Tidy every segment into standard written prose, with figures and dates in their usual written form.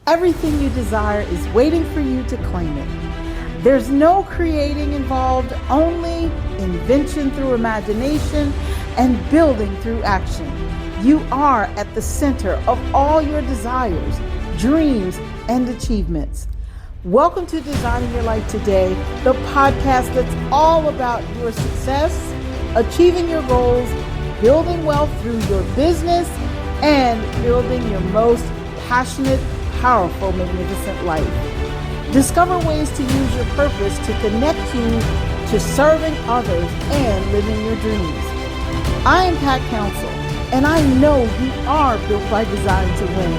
Everything you desire is waiting for you to claim it. There's no creating involved, only invention through imagination and building through action. You are at the center of all your desires, dreams, and achievements. Welcome to Designing Your Life Today, the podcast that's all about your success, achieving your goals, building wealth through your business, and building your most passionate, powerful, magnificent life. Discover ways to use your purpose to connect you to serving others and living your dreams. I am Pat Council, and I know you are built by design to win.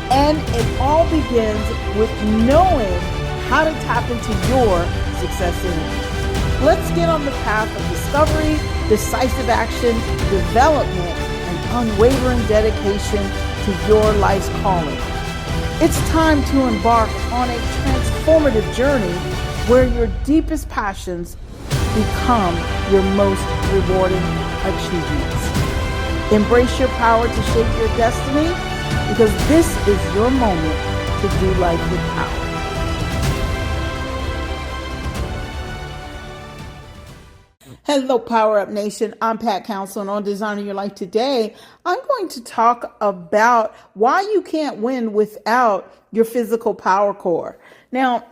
And it all begins with knowing how to tap into your success energy. Let's get on the path of discovery, decisive action, development, and unwavering dedication to your life's calling. It's time to embark on a transformative journey where your deepest passions become your most rewarding achievements. Embrace your power to shape your destiny, because this is your moment to do life with power. Hello, Power Up Nation. I'm Pat Council, and on Designing Your Life Today, I'm going to talk about why you can't win without your physical power core. Now,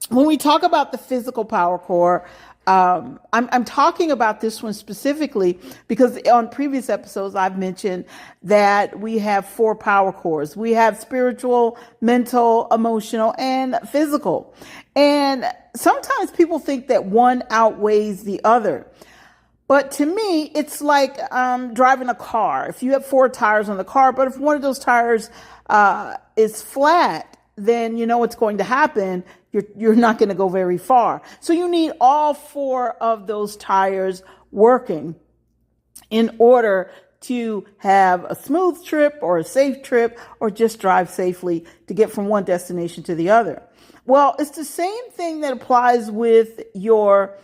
when we talk about the physical power core, I'm talking about this one specifically because on previous episodes, I've mentioned that we have 4 power cores. We have spiritual, mental, emotional, and physical. And sometimes people think that one outweighs the other. But to me, it's like driving a car. If you have 4 tires on the car, but if one of those tires is flat, then you know what's going to happen. You're not going to go very far. So you need all 4 of those tires working in order to have a smooth trip or a safe trip or just drive safely to get from one destination to the other. Well, it's the same thing that applies with your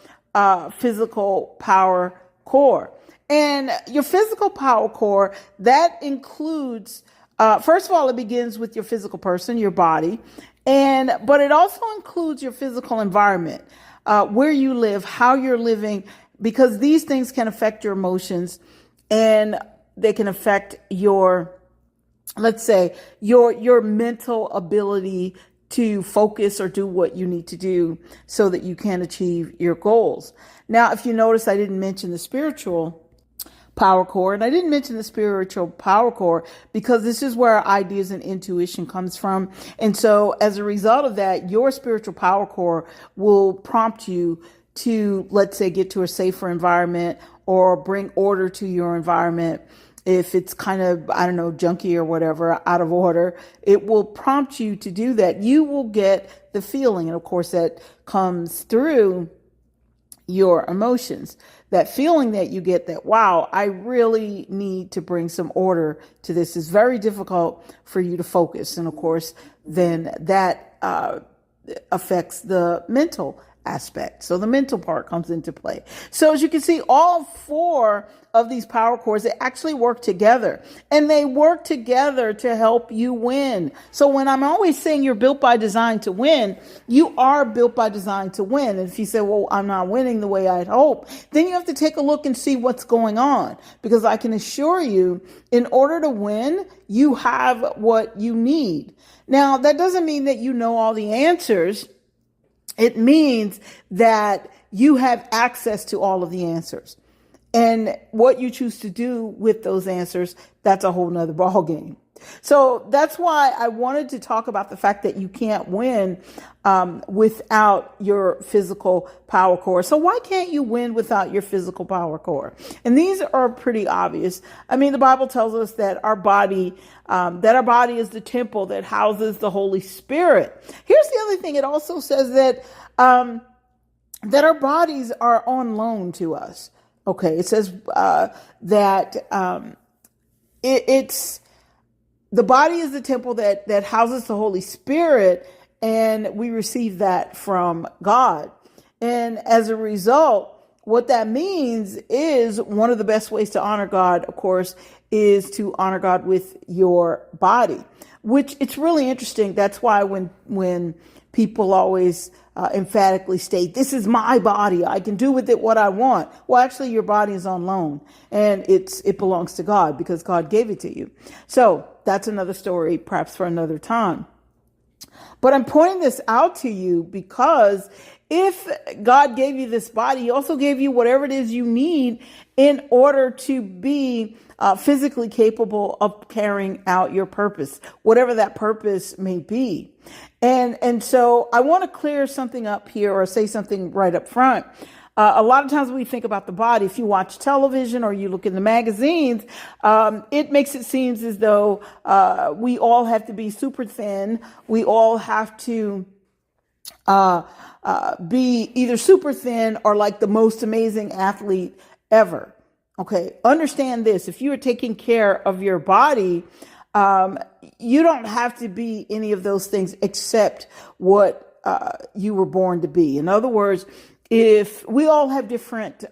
physical power core. And your physical power core, that includes, first of all, it begins with your physical person, your body. But it also includes your physical environment, where you live, how you're living, because these things can affect your emotions and they can affect your, let's say, your mental ability to focus or do what you need to do so that you can achieve your goals. Now, if you notice, I didn't mention the spiritual power core. And I didn't mention the spiritual power core because this is where our ideas and intuition comes from. And so as a result of that, your spiritual power core will prompt you to, let's say, get to a safer environment or bring order to your environment. If it's kind of, I don't know, junky or whatever, out of order, it will prompt you to do that. You will get the feeling. And of course, that comes through your emotions. That feeling that you get that, wow, I really need to bring some order to this. Is very difficult for you to focus. And of course, then that affects the mental aspect. So the mental part comes into play. So as you can see, all 4 of these power cores, they actually work together, and they work together to help you win. So when I'm always saying you're built by design to win, you are built by design to win. And if you say, well, I'm not winning the way I'd hope, then you have to take a look and see what's going on, because I can assure you, in order to win, you have what you need. Now, that doesn't mean that you know all the answers. It means that you have access to all of the answers. And what you choose to do with those answers, that's a whole nother ballgame. So that's why I wanted to talk about the fact that you can't win without your physical power core. So why can't you win without your physical power core? And these are pretty obvious. I mean, the Bible tells us that our body is the temple that houses the Holy Spirit. Here's the other thing. It also says that our bodies are on loan to us. Okay, it says that it's the body is the temple that houses the Holy Spirit, and we receive that from God. And as a result, What that means is one of the best ways to honor God, of course, is to honor God with your body, which it's really interesting. That's why when people always emphatically state, this is my body, I can do with it what I want. Well, actually, your body is on loan and it belongs to God because God gave it to you. So that's another story, perhaps for another time. But I'm pointing this out to you because if God gave you this body, he also gave you whatever it is you need in order to be physically capable of carrying out your purpose, whatever that purpose may be. And so I want to clear something up here or say something right up front. A lot of times when we think about the body, if you watch television or you look in the magazines, it makes it seem as though we all have to be super thin. We all have to be either super thin or like the most amazing athlete ever. Okay, understand this. If you are taking care of your body, you don't have to be any of those things except what you were born to be. In other words, if we all have different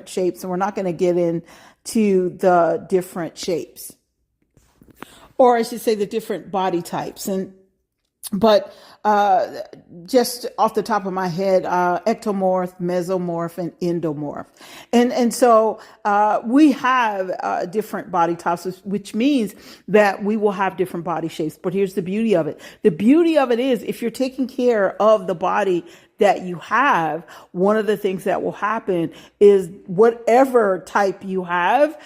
shapes, and we're not going to get into the different shapes, or I should say the different body types. But just off the top of my head, ectomorph, mesomorph, and endomorph. And so we have different body types, which means that we will have different body shapes. But here's the beauty of it. The beauty of it is if you're taking care of the body that you have, one of the things that will happen is whatever type you have,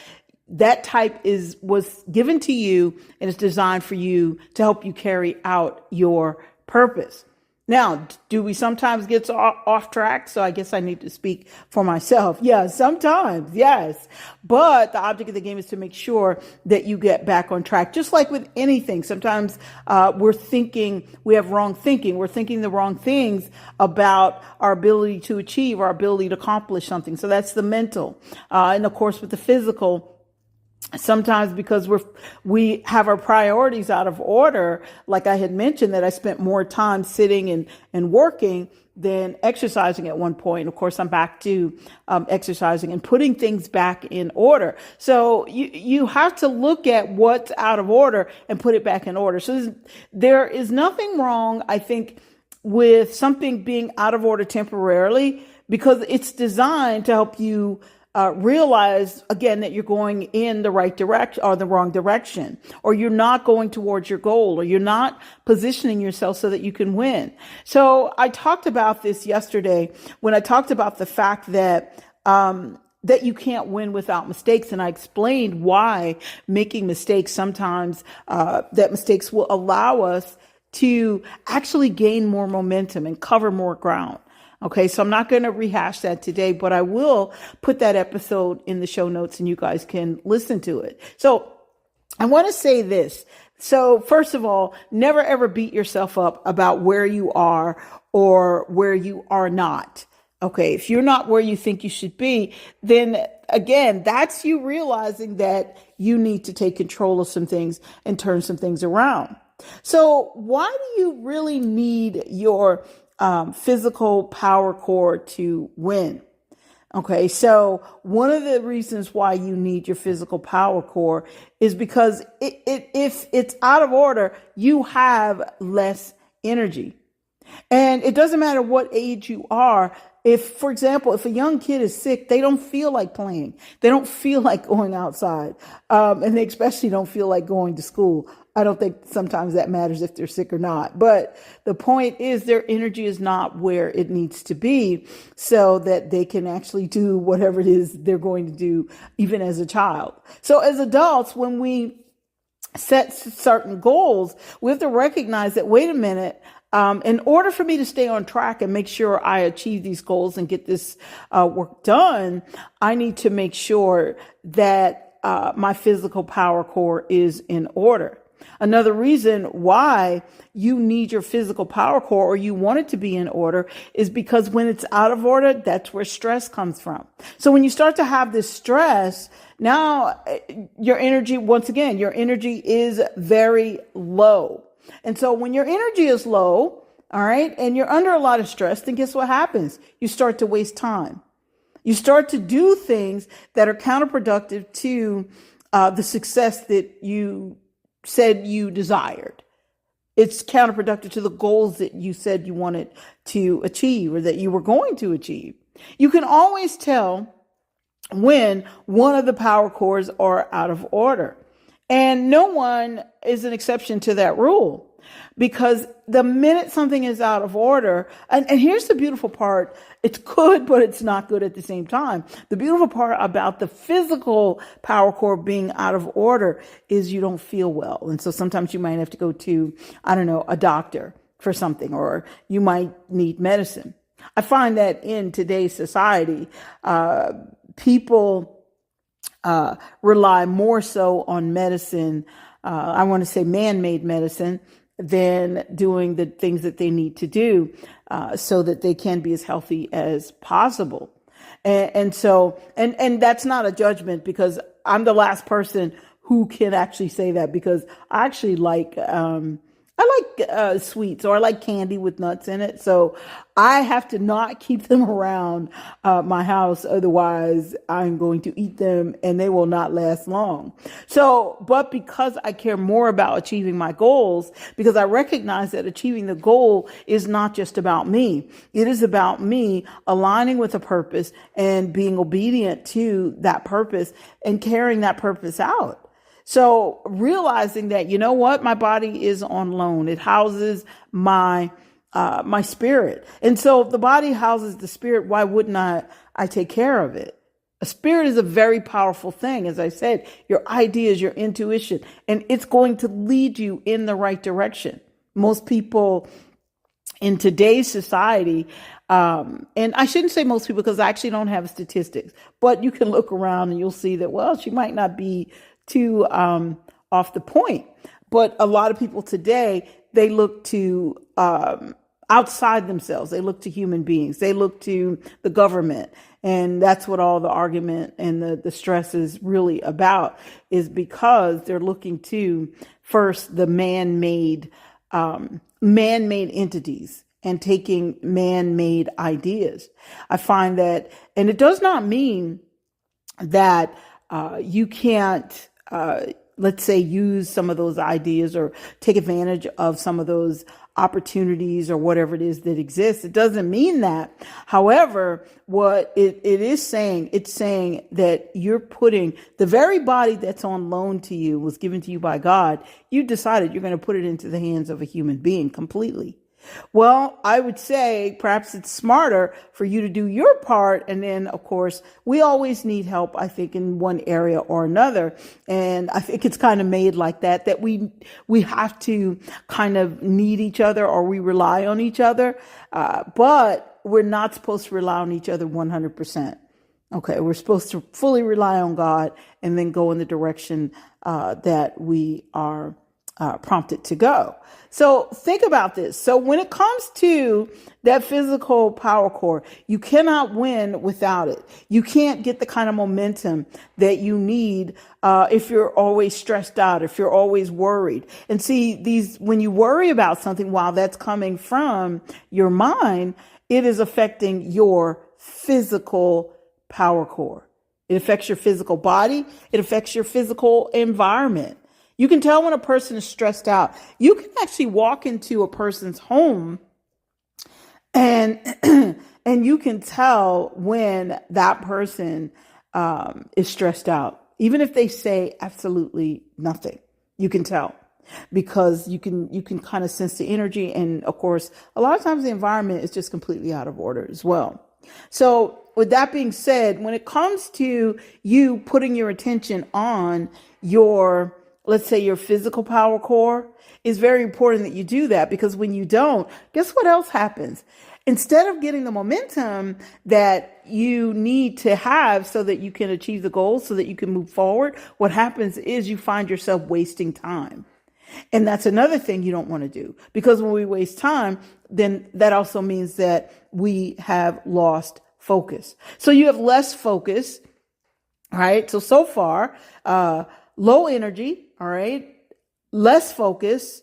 that type was given to you and is designed for you to help you carry out your purpose. Now, do we sometimes get off track? So I guess I need to speak for myself. Yeah, sometimes, yes. But the object of the game is to make sure that you get back on track. Just like with anything, sometimes we have wrong thinking. We're thinking the wrong things about our ability to achieve, our ability to accomplish something. So that's the mental. And of course, with the physical, sometimes because we have our priorities out of order, like I had mentioned that I spent more time sitting and working than exercising at one point. Of course, I'm back to exercising and putting things back in order. So you have to look at what's out of order and put it back in order. So there is nothing wrong, I think, with something being out of order temporarily, because it's designed to help you realize again that you're going in the right direction or the wrong direction, or you're not going towards your goal, or you're not positioning yourself so that you can win. So I talked about this yesterday when I talked about the fact that you can't win without mistakes. And I explained why making mistakes sometimes, that mistakes will allow us to actually gain more momentum and cover more ground. Okay, so I'm not going to rehash that today, but I will put that episode in the show notes and you guys can listen to it. So I want to say this. So first of all, never ever beat yourself up about where you are or where you are not. Okay, if you're not where you think you should be, then again, that's you realizing that you need to take control of some things and turn some things around. So why do you really need your physical power core to win? Okay, so one of the reasons why you need your physical power core is because if it's out of order, you have less energy. And it doesn't matter what age you are. If, for example, if a young kid is sick, they don't feel like playing. They don't feel like going outside. And they especially don't feel like going to school. I don't think sometimes that matters if they're sick or not. But the point is their energy is not where it needs to be so that they can actually do whatever it is they're going to do, even as a child. So as adults, when we set certain goals, we have to recognize that, wait a minute, in order for me to stay on track and make sure I achieve these goals and get this work done, I need to make sure that my physical power core is in order. Another reason why you need your physical power core, or you want it to be in order, is because when it's out of order, that's where stress comes from. So when you start to have this stress, now your energy, once again, your energy is very low. And so when your energy is low, all right, and you're under a lot of stress, then guess what happens? You start to waste time. You start to do things that are counterproductive to the success that you said you desired. It's counterproductive to the goals that you said you wanted to achieve or that you were going to achieve. You can always tell when one of the power cores are out of order. And no one is an exception to that rule, because the minute something is out of order, and here's the beautiful part, it's good, but it's not good at the same time. The beautiful part about the physical power core being out of order is you don't feel well. And so sometimes you might have to go to, I don't know, a doctor for something, or you might need medicine. I find that in today's society, people rely more so on medicine, I want to say man-made medicine, than doing the things that they need to do so that they can be as healthy as possible. And that's not a judgment, because I'm the last person who can actually say that, because I actually like sweets, or I like candy with nuts in it. So I have to not keep them around my house. Otherwise, I'm going to eat them and they will not last long. So, but because I care more about achieving my goals, because I recognize that achieving the goal is not just about me. It is about me aligning with a purpose and being obedient to that purpose and carrying that purpose out. So realizing that, you know what, my body is on loan. It houses my spirit. And so if the body houses the spirit, why wouldn't I take care of it? A spirit is a very powerful thing. As I said, your ideas, your intuition, and it's going to lead you in the right direction. Most people in today's society, and I shouldn't say most people, because I actually don't have statistics, but you can look around and you'll see that, well, she might not be too off the point. But a lot of people today, they look to outside themselves. They look to human beings. They look to the government. And that's what all the argument and the stress is really about, is because they're looking to first the man-made entities and taking man-made ideas. I find that, and it does not mean that you can't, let's say, use some of those ideas or take advantage of some of those opportunities or whatever it is that exists. It doesn't mean that. However, what it is saying, it's saying that you're putting the very body that's on loan to you, was given to you by God. You decided you're going to put it into the hands of a human being completely. Well, I would say perhaps it's smarter for you to do your part. And then, of course, we always need help, I think, in one area or another. And I think it's kind of made like that we have to kind of need each other, or we rely on each other. But we're not supposed to rely on each other 100%. Okay, we're supposed to fully rely on God and then go in the direction that we are prompted to go. So think about this. So when it comes to that physical power core, you cannot win without it. You can't get the kind of momentum that you need if you're always stressed out, if you're always worried. And see, when you worry about something, while that's coming from your mind, it is affecting your physical power core. It affects your physical body. It affects your physical environment. You can tell when a person is stressed out. You can actually walk into a person's home and you can tell when that person is stressed out. Even if they say absolutely nothing, you can tell, because you can kind of sense the energy. And of course, a lot of times the environment is just completely out of order as well. So with that being said, when it comes to you putting your attention on your, let's say, your physical power core, it's very important that you do that, because when you don't, guess what else happens? Instead of getting the momentum that you need to have so that you can achieve the goals, so that you can move forward, what happens is you find yourself wasting time. And that's another thing you don't want to do, because when we waste time, then that also means that we have lost focus. So you have less focus, right? So far, low energy, all right, less focus,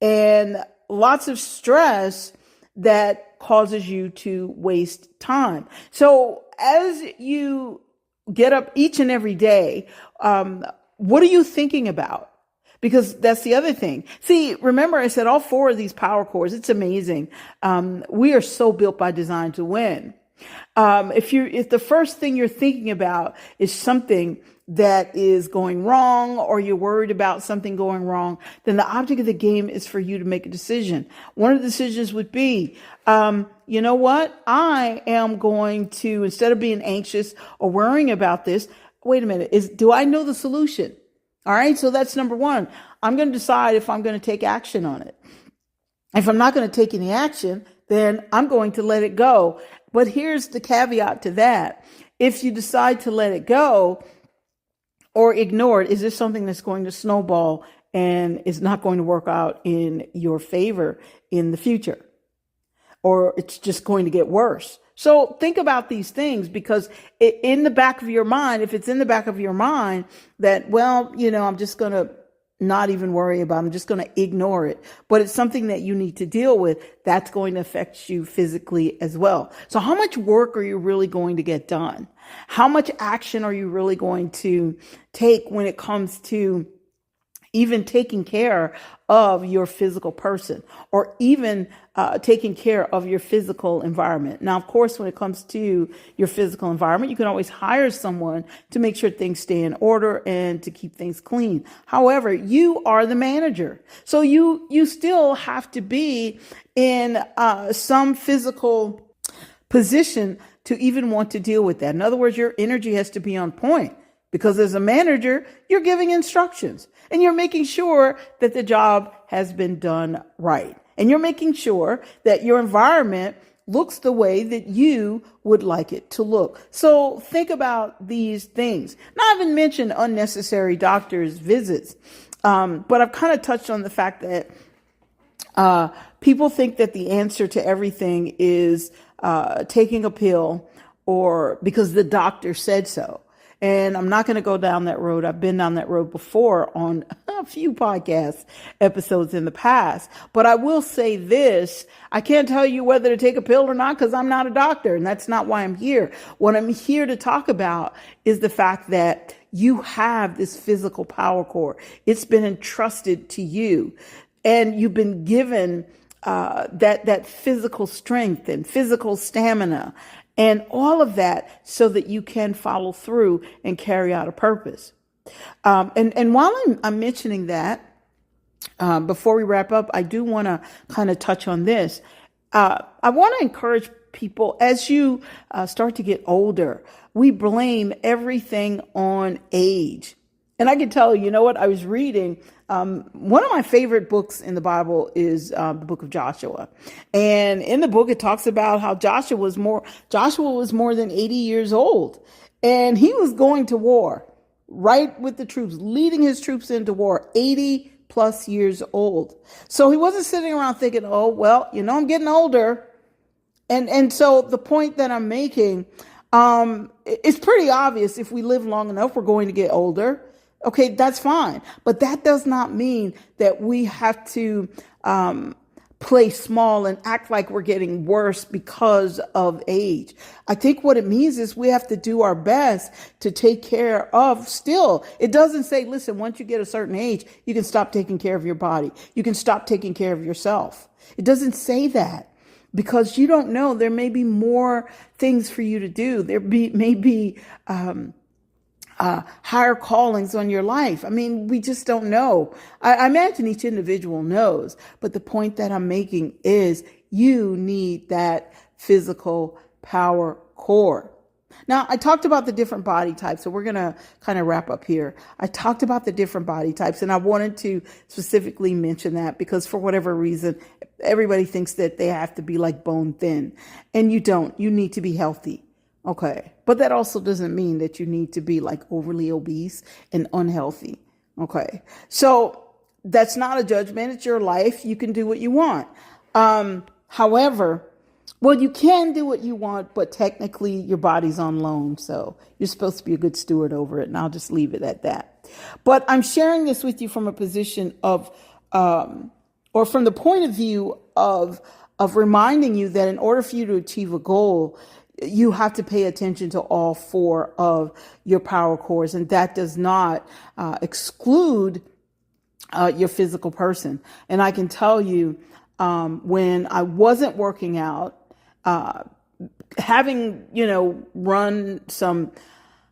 and lots of stress that causes you to waste time. So as you get up each and every day, what are you thinking about? Because that's the other thing. See, remember I said all four of these power cores, it's amazing. We are so built by design to win. If the first thing you're thinking about is something that is going wrong, or you're worried about something going wrong, then the object of the game is for you to make a decision. One of the decisions would be, you know what? I am going to, instead of being anxious or worrying about this, wait a minute, do I know the solution? All right. So that's number one. I'm going to decide if I'm going to take action on it. If I'm not going to take any action, then I'm going to let it go. But here's the caveat to that. If you decide to let it go or ignore it, is this something that's going to snowball and is not going to work out in your favor in the future? Or it's just going to get worse? So think about these things, because in the back of your mind, if it's in the back of your mind that, well, I'm just going to not even worry about it, I'm just going to ignore it, but it's something that you need to deal with, that's going to affect you physically as well. So how much work are you really going to get done? How much action are you really going to take when it comes to even taking care of your physical person, or even taking care of your physical environment? Now, of course, when it comes to your physical environment, you can always hire someone to make sure things stay in order and to keep things clean. However, you are the manager. So you still have to be in some physical position to even want to deal with that. In other words, your energy has to be on point. Because as a manager, you're giving instructions and you're making sure that the job has been done right. And you're making sure that your environment looks the way that you would like it to look. So think about these things. Now, I haven't mentioned unnecessary doctor's visits, but I've kind of touched on the fact that people think that the answer to everything is taking a pill, or because the doctor said so. And I'm not going to go down that road. I've been down that road before on a few podcast episodes in the past. But I will say this, I can't tell you whether to take a pill or not, because I'm not a doctor, and that's not why I'm here. What I'm here to talk about is the fact that you have this physical power core. It's been entrusted to you, and you've been given that physical strength and physical stamina and all of that, so that you can follow through and carry out a purpose. And while I'm mentioning that, before we wrap up, I do want to kind of touch on this. I want to encourage people, as you start to get older, we blame everything on age. And I can tell you, know what, I was reading, one of my favorite books in the Bible is the book of Joshua. And in the book, it talks about how Joshua was more than 80 years old. And he was going to war, right with the troops, leading his troops into war, 80 plus years old. So he wasn't sitting around thinking, oh, well, I'm getting older. And so the point that I'm making, it's pretty obvious if we live long enough, we're going to get older. Okay, that's fine. But that does not mean that we have to play small and act like we're getting worse because of age. I think what it means is we have to do our best to take care of still. It doesn't say, listen, once you get a certain age, you can stop taking care of your body. You can stop taking care of yourself. It doesn't say that, because you don't know. There may be more things for you to do. There may be higher callings on your life. I mean, we just don't know. I imagine each individual knows, but the point that I'm making is you need that physical power core. Now, I talked about the different body types, so we're going to kind of wrap up here. I talked about the different body types, and I wanted to specifically mention that because for whatever reason, everybody thinks that they have to be like bone thin, and you don't. You need to be healthy. Okay. But that also doesn't mean that you need to be like overly obese and unhealthy. Okay. So that's not a judgment. It's your life. You can do what you want. However, well, you can do what you want, but technically your body's on loan. So you're supposed to be a good steward over it. And I'll just leave it at that. But I'm sharing this with you from a position of, or from the point of view of, of reminding you that in order for you to achieve a goal, you have to pay attention to all four of your power cores. And that does not exclude your physical person. And I can tell you, when I wasn't working out, having, run some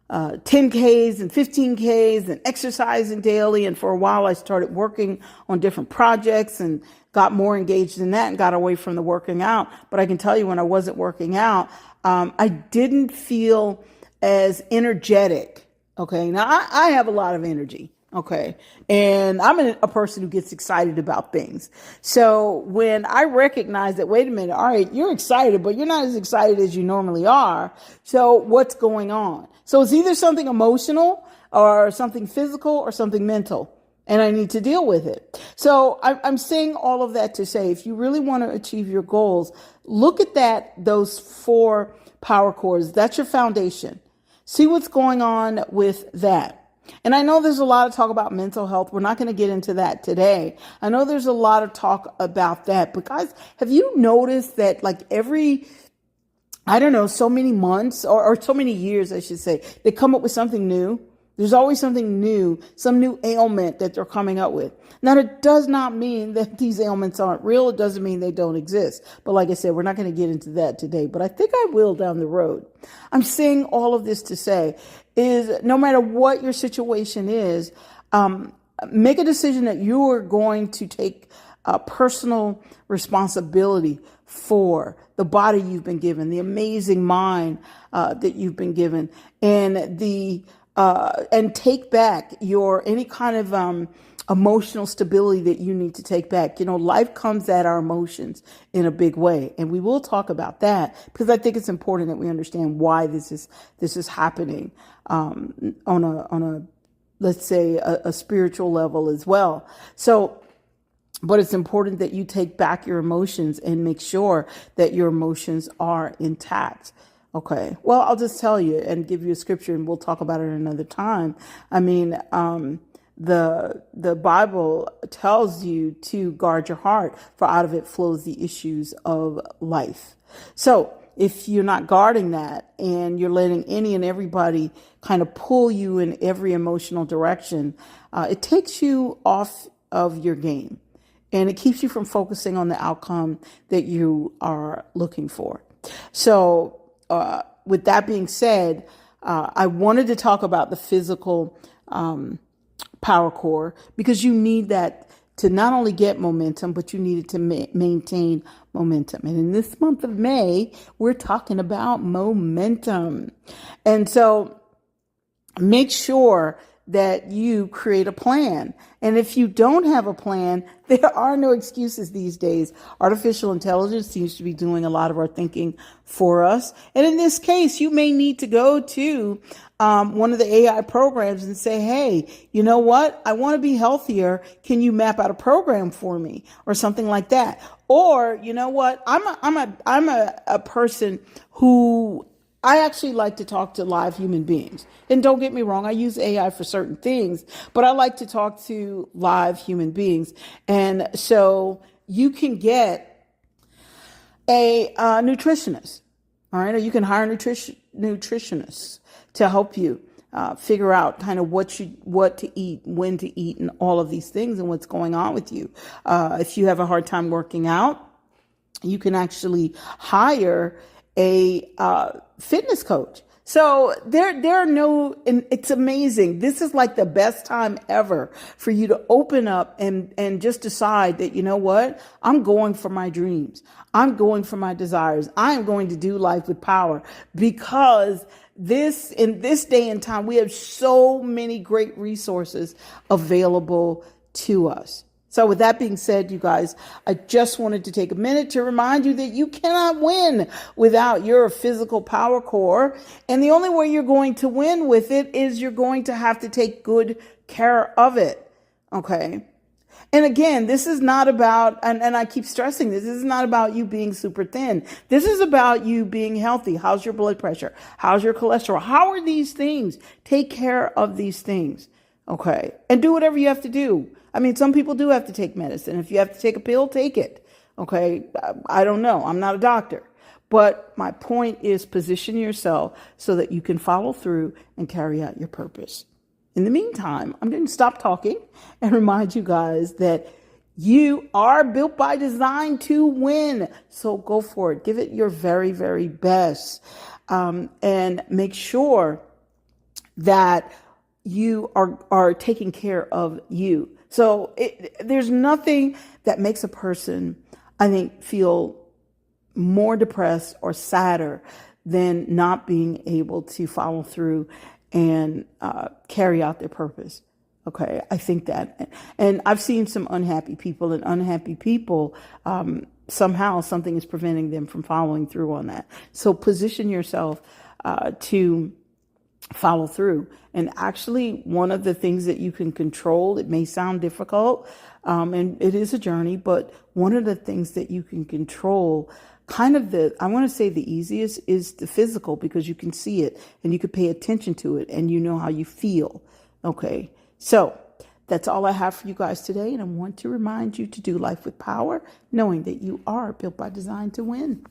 10Ks and 15Ks and exercising daily. And for a while, I started working on different projects and got more engaged in that and got away from the working out. But I can tell you, when I wasn't working out, I didn't feel as energetic. Okay. Now I have a lot of energy. Okay. And I'm a person who gets excited about things. So when I recognize that, wait a minute, all right, you're excited, but you're not as excited as you normally are. So what's going on? So it's either something emotional or something physical or something mental, and I need to deal with it. So I'm saying all of that to say, if you really want to achieve your goals, look at those four power cores. That's your foundation. See what's going on with that. And I know there's a lot of talk about mental health. We're not going to get into that today. I know there's a lot of talk about that. But guys, have you noticed that like every, so many months or so many years, I should say, they come up with something new? There's always something new, some new ailment that they're coming up with. Now, it does not mean that these ailments aren't real. It doesn't mean they don't exist. But like I said, we're not going to get into that today, but I think I will down the road. I'm saying all of this to say is no matter what your situation is, make a decision that you are going to take personal responsibility for the body you've been given, the amazing mind that you've been given, and and take back any kind of emotional stability that you need to take back. Life comes at our emotions in a big way, and we will talk about that because I think it's important that we understand why this is happening on a let's say a spiritual level as well. So, but it's important that you take back your emotions and make sure that your emotions are intact. Okay. Well, I'll just tell you and give you a scripture, and we'll talk about it another time. I mean, the Bible tells you to guard your heart, for out of it flows the issues of life. So if you're not guarding that and you're letting any and everybody kind of pull you in every emotional direction, it takes you off of your game, and it keeps you from focusing on the outcome that you are looking for. So, with that being said, I wanted to talk about the physical power core, because you need that to not only get momentum, but you need it to maintain momentum. And in this month of May, we're talking about momentum. And so make sure that you create a plan. And if you don't have a plan, there are no excuses these days. Artificial intelligence seems to be doing a lot of our thinking for us. And in this case, you may need to go to one of the AI programs and say, hey, you know what? I want to be healthier. Can you map out a program for me or something like that? Or, you know what? I'm a person who I actually like to talk to live human beings. And don't get me wrong, I use AI for certain things, but I like to talk to live human beings. And so you can get a nutritionist, all right? Or you can hire a nutritionist to help you figure out kind of what to eat, when to eat, and all of these things and what's going on with you. If you have a hard time working out, you can actually hire a fitness coach. So there are no, and it's amazing. This is like the best time ever for you to open up and just decide that, you know what? I'm going for my dreams. I'm going for my desires. I am going to do life with power, because in this day and time, we have so many great resources available to us. So with that being said, you guys, I just wanted to take a minute to remind you that you cannot win without your physical power core. And the only way you're going to win with it is you're going to have to take good care of it. Okay. And again, this is not about, and I keep stressing this is not about you being super thin. This is about you being healthy. How's your blood pressure? How's your cholesterol? How are these things? Take care of these things. Okay. And do whatever you have to do. I mean, some people do have to take medicine. If you have to take a pill, take it. Okay. I don't know. I'm not a doctor. But my point is position yourself so that you can follow through and carry out your purpose. In the meantime, I'm going to stop talking and remind you guys that you are built by design to win. So go for it. Give it your very, very best. And make sure that you are taking care of you. So there's nothing that makes a person, I think, feel more depressed or sadder than not being able to follow through and carry out their purpose. Okay, I think that, and I've seen some unhappy people, and unhappy people, somehow something is preventing them from following through on that. So position yourself to follow through. And actually, one of the things that you can control, it may sound difficult, and it is a journey, but one of the things that you can control, I want to say the easiest, is the physical, because you can see it and you can pay attention to it and you know how you feel. Okay. So that's all I have for you guys today. And I want to remind you to do life with power, knowing that you are built by design to win.